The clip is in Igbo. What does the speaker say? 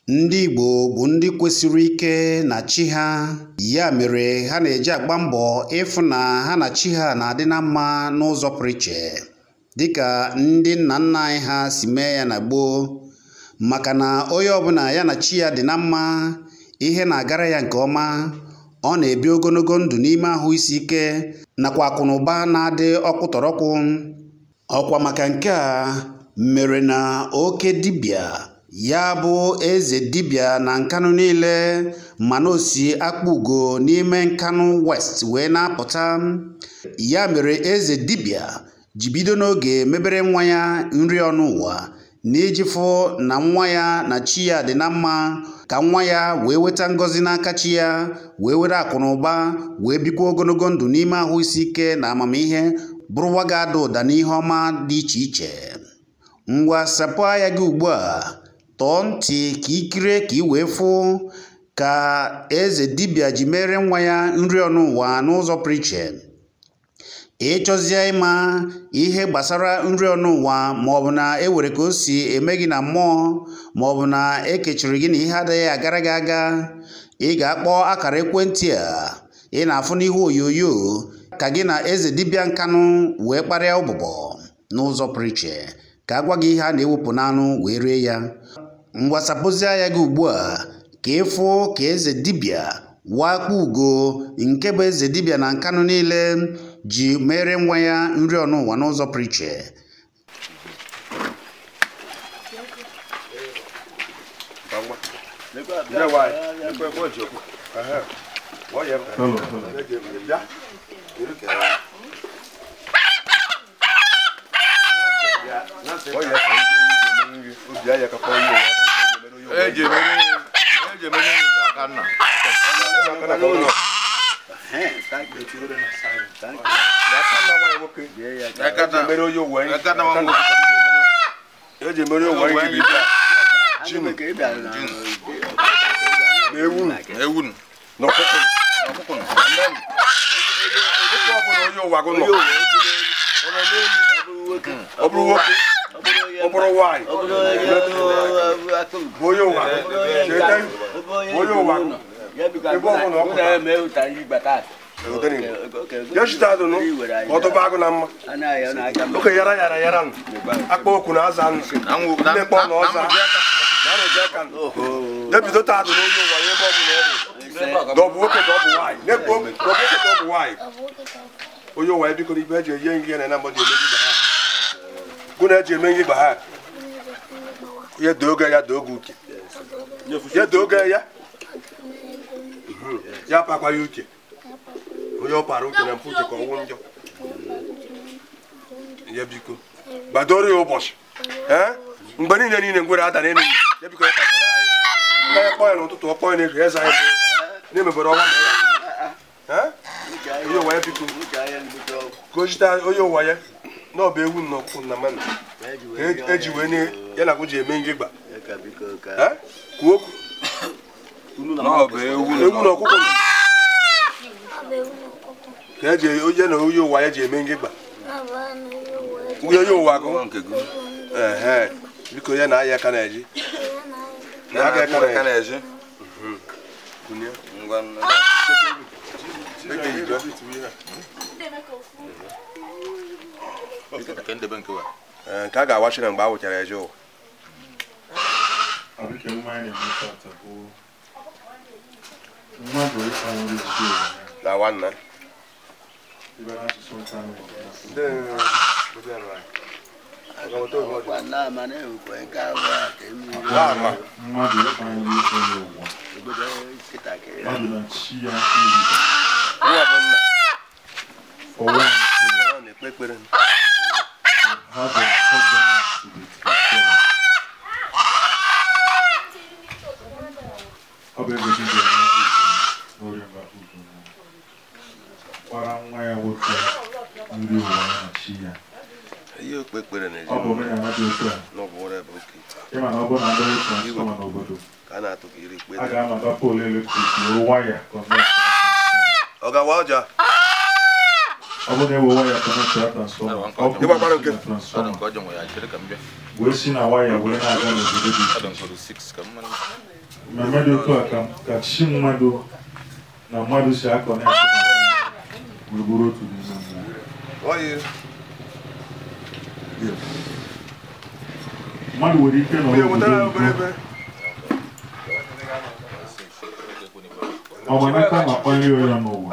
Ndị Igbo bụ ndị kwesịrị ike na chi ha, ya mere ha na-eji agba mbọ ịfụ na ha na chi ha na-adị na mma n'ụzọ pụrụ iche dịka ndị nna nna anyị ha si mee ya na gboo, maka na onye ọbụla ya na chi ya dị na mma, ihe na-agara ya nke ọma, ọ na-ebi ogologo ndụ n'ime ahụ isi ike nakwa akụnụba na-adị ọkpụtọrọkpụ. Ọkwa maka nke a mere na oke dibịa, ya bụ eze dibịa na Nkanụ niile, mana o si akpa ugo n'ime Nkanụ West wee na-apụta. Ya mere eze dibịa ji bido n'oge mebere nwa ya nri ọnụ ụwa n'iji fụ na nwa ya na chi ya dị na mma, ka nwa ya wee weta ngọzi n'aka chi ya, wee were akụnụba wee bikwa ogologo ndụ n'ime ahụ isi ike na amamihe, bụrụwa ga-ada ụda n'ihe ọma dị iche iche. Ngwa sapụ anya gị ugbu a, tọọ ntị ka ikiri ka ị wee fụ ka eze dibịa ji mere nwa ya nri ọnụ ụwa n'ụzọ pụrụ iche. Ịchọzie ịma ihe gbasara nri ọnụ ụwa, maọbụ na ewere ka o si eme gị na mmụọ, maọbụ na ekechiri gị na ihe adịghị agara gị aga, ị ga-akpọ akara ekwentị a ị na-afụ n'ihu onyonyo ka gị na eze dibịa Nkanụ wee kparịa ụbụbọ n'ụzọ pụrụ iche, ka a gwa gị ihe a na-ewepụ n'anụ wee rie ya. Mgbasapụzi ya gị ugbu a ka ịfụ ka eze dibịa wakpo ugo, nke bụ eze dibịa na Nkanụ niile, ji mere nwa ya nri ọnụ ụwa n'ụzọ pụrụ iche. Ya pakwa ya uche onye ọ para uche na mpụ uche ka ọnwụ njọ ya biko gbadoro ya ụbọchị mgbe niile ngwere ada n'elu ya biko ya kachara anyị mmanya kpọ ya n'ụtụtụ, ọkpọ ya n'efu eze anyị na-emebere ọnwa na ya onye ụwa ya biko gojita onye ụwa ya na ọba ewu na ọkụkụ na mmanụ ka eji wee ya na ji eme ngịgba kwuo okwu ewu na ọkụkụ ka eji onye na onye ụwa ya ji eme ngịgba onye ụwa gụ biko ya na ahịa aka na-eji nke a ga-awachiri mgbe a wụchara eje ụwa. Na nwanna Oga Walja Abo ne wo wire connect to transformer. Ni ba paro nke. Transformer. Ko jongo ya chere kambe. We si na wire we na aga no do I this. don't go to 6 kam man. Mamado to akam ka shimado na madu si connect. Buruburu to this. Oye. Yes. Madu we ike no. Oye mo tara obere. Ọmọ náà kọ́ máa pọ́n yóò yọ n'ụwa.